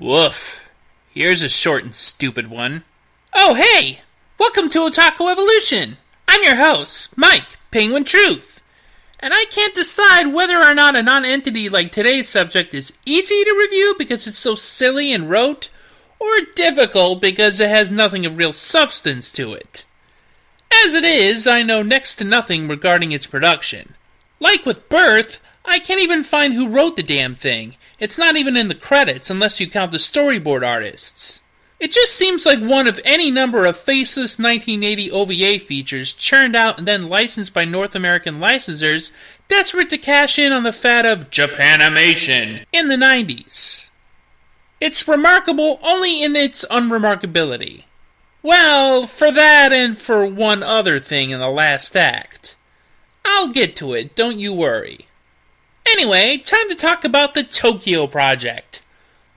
Woof. Here's a short and stupid one. Oh, hey! Welcome to Otaku Evolution! I'm your host, Mike, Penguin Truth. And I can't decide whether or not a non-entity like today's subject is easy to review because it's so silly and rote, or difficult because it has nothing of real substance to it. As it is, I know next to nothing regarding its production. Like with Birth, I can't even find who wrote the damn thing. It's not even in the credits unless you count the storyboard artists. It just seems like one of any number of faceless 1980 OVA features churned out and then licensed by North American licensors desperate to cash in on the fad of Japanimation in the 90s. It's remarkable only in its unremarkability. Well, for that and for one other thing in the last act. I'll get to it, don't you worry. Anyway, time to talk about the Tokyo Project,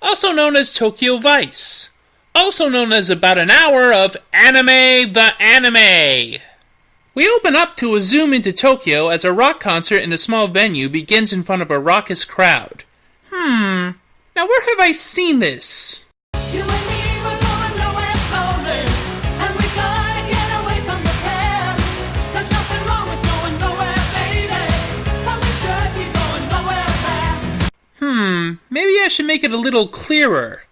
also known as Tokyo Vice, also known as about an hour of Anime the Anime. We open up to a zoom into Tokyo as a rock concert in a small venue begins in front of a raucous crowd. Now where have I seen this? Maybe I should make it a little clearer.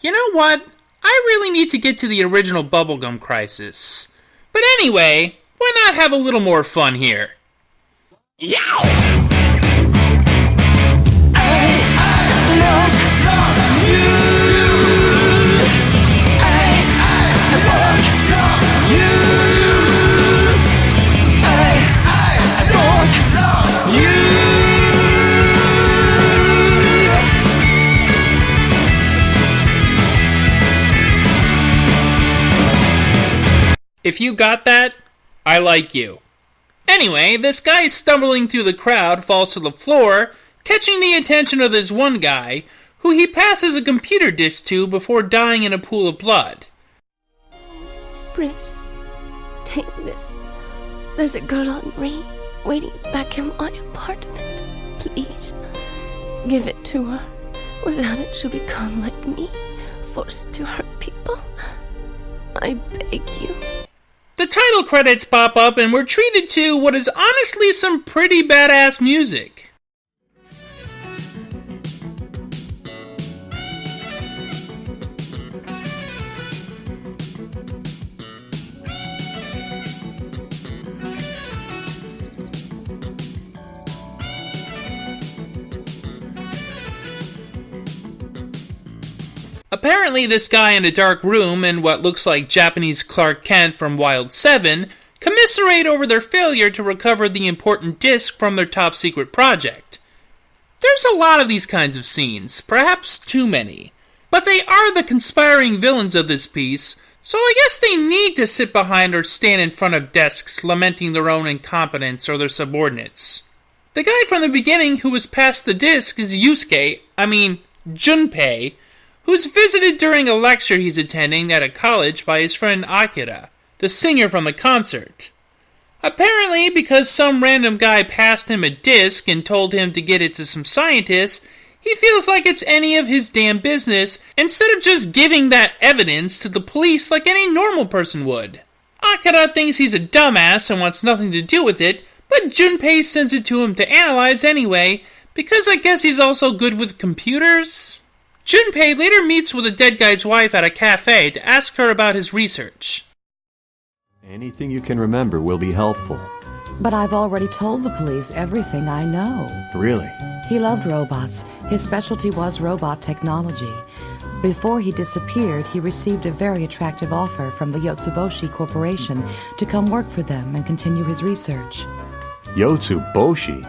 You know what? I really need to get to the original Bubblegum Crisis. But anyway, why not have a little more fun here? Yow! If you got that, I like you. Anyway, this guy stumbling through the crowd falls to the floor, catching the attention of this one guy, who he passes a computer disk to before dying in a pool of blood. Briss, take this. There's a girl on Ree waiting back in my apartment. Please, give it to her. Without it, she'll become like me, forced to hurt people. I beg you. The title credits pop up and we're treated to what is honestly some pretty badass music. Apparently this guy in a dark room and what looks like Japanese Clark Kent from Wild 7 commiserate over their failure to recover the important disc from their top secret project. There's a lot of these kinds of scenes, perhaps too many. But they are the conspiring villains of this piece, so I guess they need to sit behind or stand in front of desks lamenting their own incompetence or their subordinates. The guy from the beginning who was passed the disc is Junpei, who's visited during a lecture he's attending at a college by his friend Akira, the singer from the concert. Apparently, because some random guy passed him a disc and told him to get it to some scientists, he feels like it's any of his damn business instead of just giving that evidence to the police like any normal person would. Akira thinks he's a dumbass and wants nothing to do with it, but Junpei sends it to him to analyze anyway, because I guess he's also good with computers? Junpei later meets with a dead guy's wife at a cafe to ask her about his research. Anything you can remember will be helpful. But I've already told the police everything I know. Really? He loved robots. His specialty was robot technology. Before he disappeared, he received a very attractive offer from the Yotsuboshi Corporation to come work for them and continue his research. Yotsuboshi?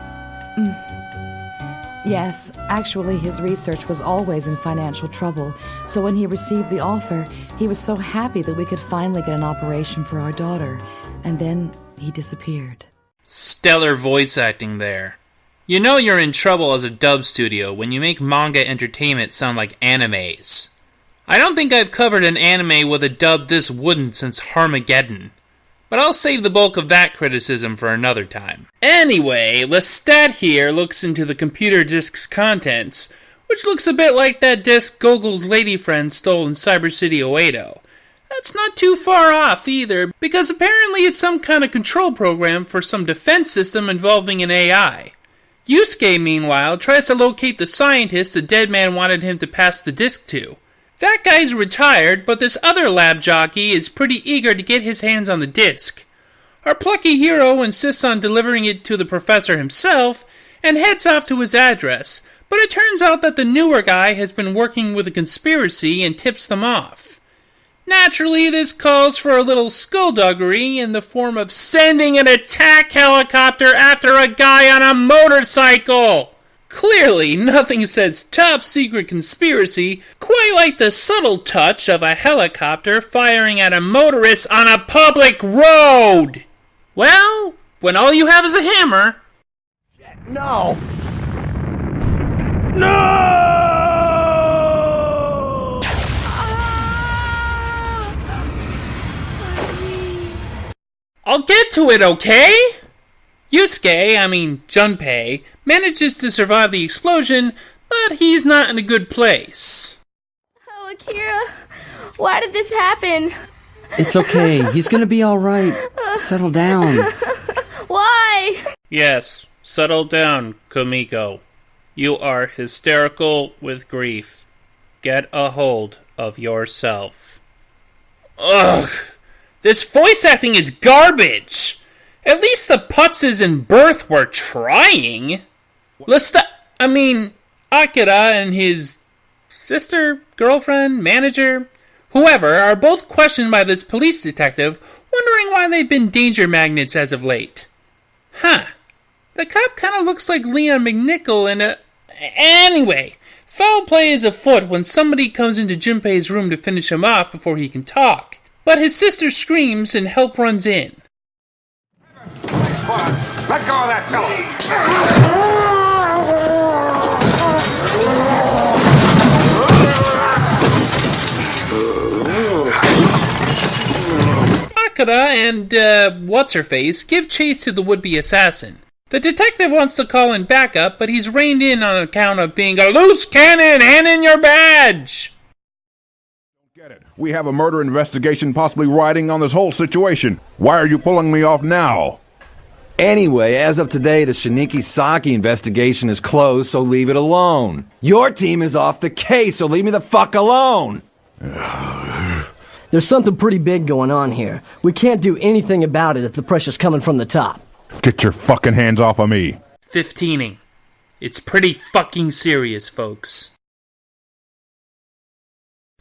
Yes, actually his research was always in financial trouble, so when he received the offer, he was so happy that we could finally get an operation for our daughter, and then he disappeared. Stellar voice acting there. You know you're in trouble as a dub studio when you make manga entertainment sound like animes. I don't think I've covered an anime with a dub this wooden since Harmageddon. But I'll save the bulk of that criticism for another time. Anyway, Lestat here looks into the computer disk's contents, which looks a bit like that disk Gogol's lady friend stole in Cyber City Oedo. That's not too far off either, because apparently it's some kind of control program for some defense system involving an AI. Yusuke, meanwhile, tries to locate the scientist the dead man wanted him to pass the disk to. That guy's retired, but this other lab jockey is pretty eager to get his hands on the disk. Our plucky hero insists on delivering it to the professor himself, and heads off to his address, but it turns out that the newer guy has been working with a conspiracy and tips them off. Naturally, this calls for a little skullduggery in the form of sending an attack helicopter after a guy on a motorcycle! Clearly, nothing says top-secret conspiracy quite like the subtle touch of a helicopter firing at a motorist on a public road! Well, when all you have is a hammer... No! No! I'll get to it, okay? Junpei, manages to survive the explosion, but he's not in a good place. Oh, Akira, why did this happen? It's okay. He's gonna be alright. Settle down. Why? Yes, settle down, Kumiko. You are hysterical with grief. Get a hold of yourself. Ugh! This voice acting is garbage! At least the putzes in Birth were trying. Akira and his sister, girlfriend, manager, whoever, are both questioned by this police detective, wondering why they've been danger magnets as of late. Huh. The cop kind of looks like Leon McNichol in a... Anyway, foul play is afoot when somebody comes into Junpei's room to finish him off before he can talk. But his sister screams and help runs in. Let go of that fellow! Akira and, what's-her-face give chase to the would-be assassin. The detective wants to call in backup, but he's reined in on account of being a loose cannon. Hand in your badge! Get it. We have a murder investigation possibly riding on this whole situation. Why are you pulling me off now? Anyway, as of today, the Shiniki Saki investigation is closed, so leave it alone. Your team is off the case, so leave me the fuck alone! There's something pretty big going on here. We can't do anything about it if the pressure's coming from the top. Get your fucking hands off of me. 15ing. It's pretty fucking serious, folks.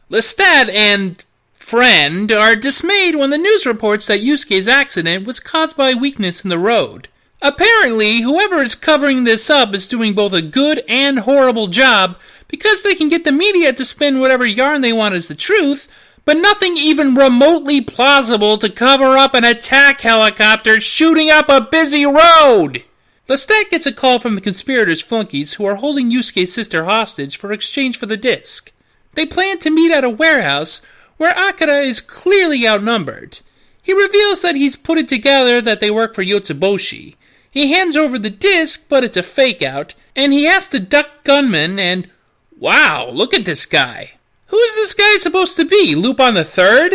Lestat and friend are dismayed when the news reports that Yusuke's accident was caused by weakness in the road. Apparently, whoever is covering this up is doing both a good and horrible job because they can get the media to spin whatever yarn they want as the truth, but nothing even remotely plausible to cover up an attack helicopter shooting up a busy road. Lestat gets a call from the conspirators' flunkies who are holding Yusuke's sister hostage for exchange for the disc. They plan to meet at a warehouse where Akira is clearly outnumbered. He reveals that he's put it together that they work for Yotsuboshi. He hands over the disc, but it's a fake-out, and he has to duck gunmen and... Wow, look at this guy. Who is this guy supposed to be, Lupin the Third?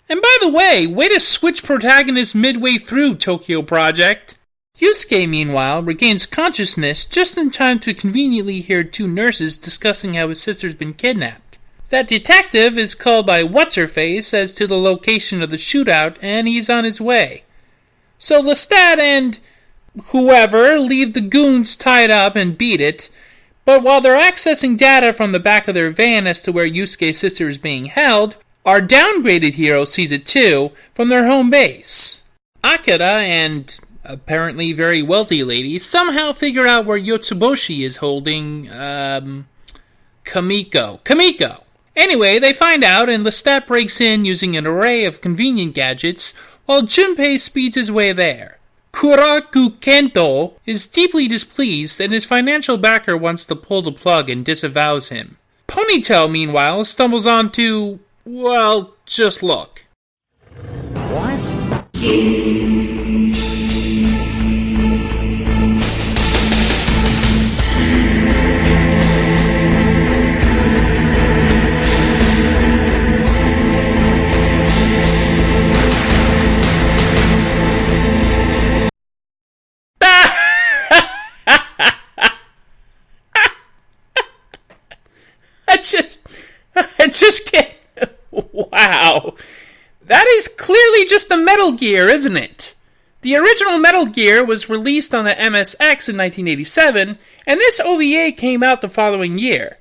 And by the way to switch protagonists midway through Tokyo Project. Yusuke, meanwhile, regains consciousness just in time to conveniently hear two nurses discussing how his sister's been kidnapped. That detective is called by What's-Her-Face as to the location of the shootout, and he's on his way. So Lestat and whoever leave the goons tied up and beat it, but while they're accessing data from the back of their van as to where Yusuke's sister is being held, our downgraded hero sees it too from their home base. Akira and apparently very wealthy lady, somehow figure out where Yotsuboshi is holding, Kamiko. Anyway, they find out, and Lestat breaks in using an array of convenient gadgets, while Junpei speeds his way there. Kuraku Kento is deeply displeased, and his financial backer wants to pull the plug and disavows him. Ponytail, meanwhile, stumbles onto, well, just look. What? I just can't. Wow. That is clearly just the Metal Gear, isn't it? The original Metal Gear was released on the MSX in 1987, and this OVA came out the following year.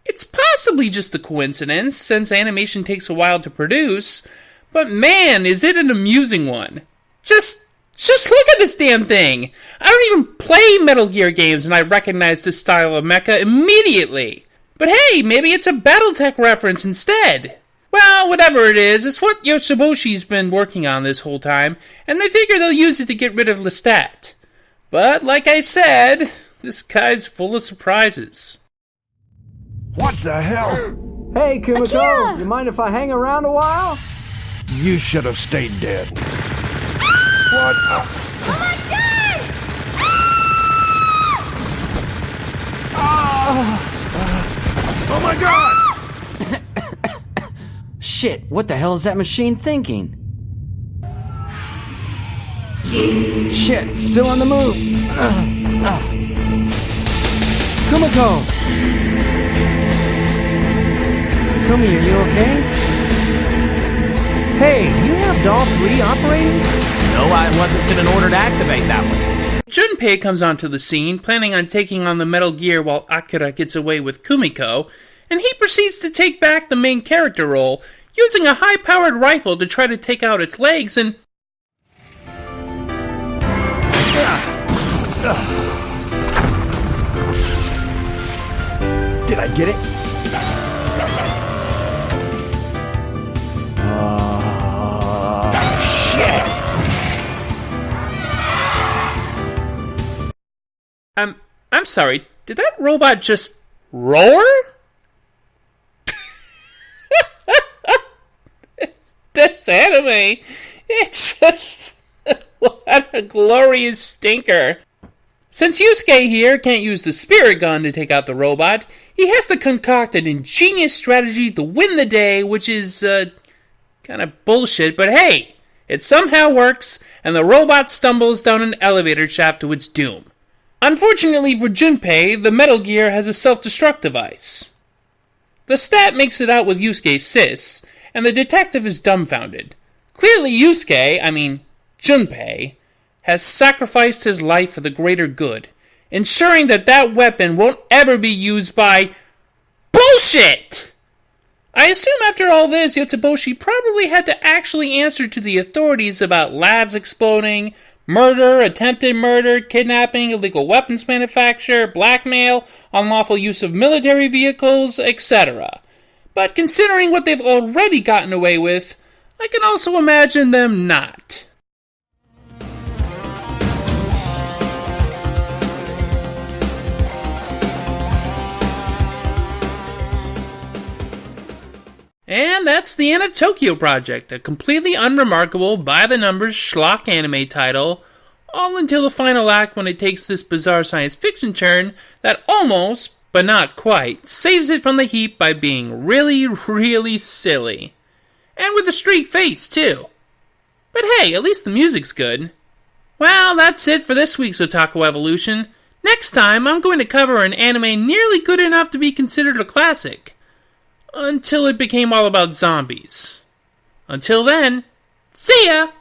It's possibly just a coincidence, since animation takes a while to produce, but man, is it an amusing one. Just look at this damn thing! I don't even play Metal Gear games, and I recognize this style of mecha immediately. But hey, maybe it's a Battletech reference instead. Well, whatever it is, it's what Yoshiboshi's been working on this whole time, and they figure they'll use it to get rid of Lestat. But, like I said, this guy's full of surprises. What the hell? Hey, Kumiko, Akira! you mind if I hang around a while? You should have stayed dead. What? Oh my god! Oh my god! Shit, what the hell is that machine thinking? Shit, still on the move. Kumiko! Kumi, are you okay? Hey, you have Doll 3 operating? No, I wasn't in an order to activate that one. Junpei comes onto the scene, planning on taking on the Metal Gear while Akira gets away with Kumiko, and he proceeds to take back the main character role, using a high-powered rifle to try to take out its legs and... Did I get it? Shit! I'm sorry, did that robot just roar? This anime, it's just... what a glorious stinker. Since Yusuke here can't use the spirit gun to take out the robot, he has to concoct an ingenious strategy to win the day, which is, kind of bullshit, but hey, it somehow works, and the robot stumbles down an elevator shaft to its doom. Unfortunately for Junpei, the Metal Gear has a self-destruct device. The stat makes it out with Yusuke's sis, and the detective is dumbfounded. Clearly Junpei, has sacrificed his life for the greater good, ensuring that weapon won't ever be used by... bullshit! I assume after all this, Yotsuboshi probably had to actually answer to the authorities about labs exploding, murder, attempted murder, kidnapping, illegal weapons manufacture, blackmail, unlawful use of military vehicles, etc. But considering what they've already gotten away with, I can also imagine them not. And that's the end of Tokyo Project, a completely unremarkable, by-the-numbers schlock anime title, all until the final act when it takes this bizarre science fiction turn that almost, but not quite, saves it from the heap by being really, really silly. And with a straight face, too. But hey, at least the music's good. Well, that's it for this week's Otaku Evolution. Next time, I'm going to cover an anime nearly good enough to be considered a classic. Until it became all about zombies. Until then, see ya!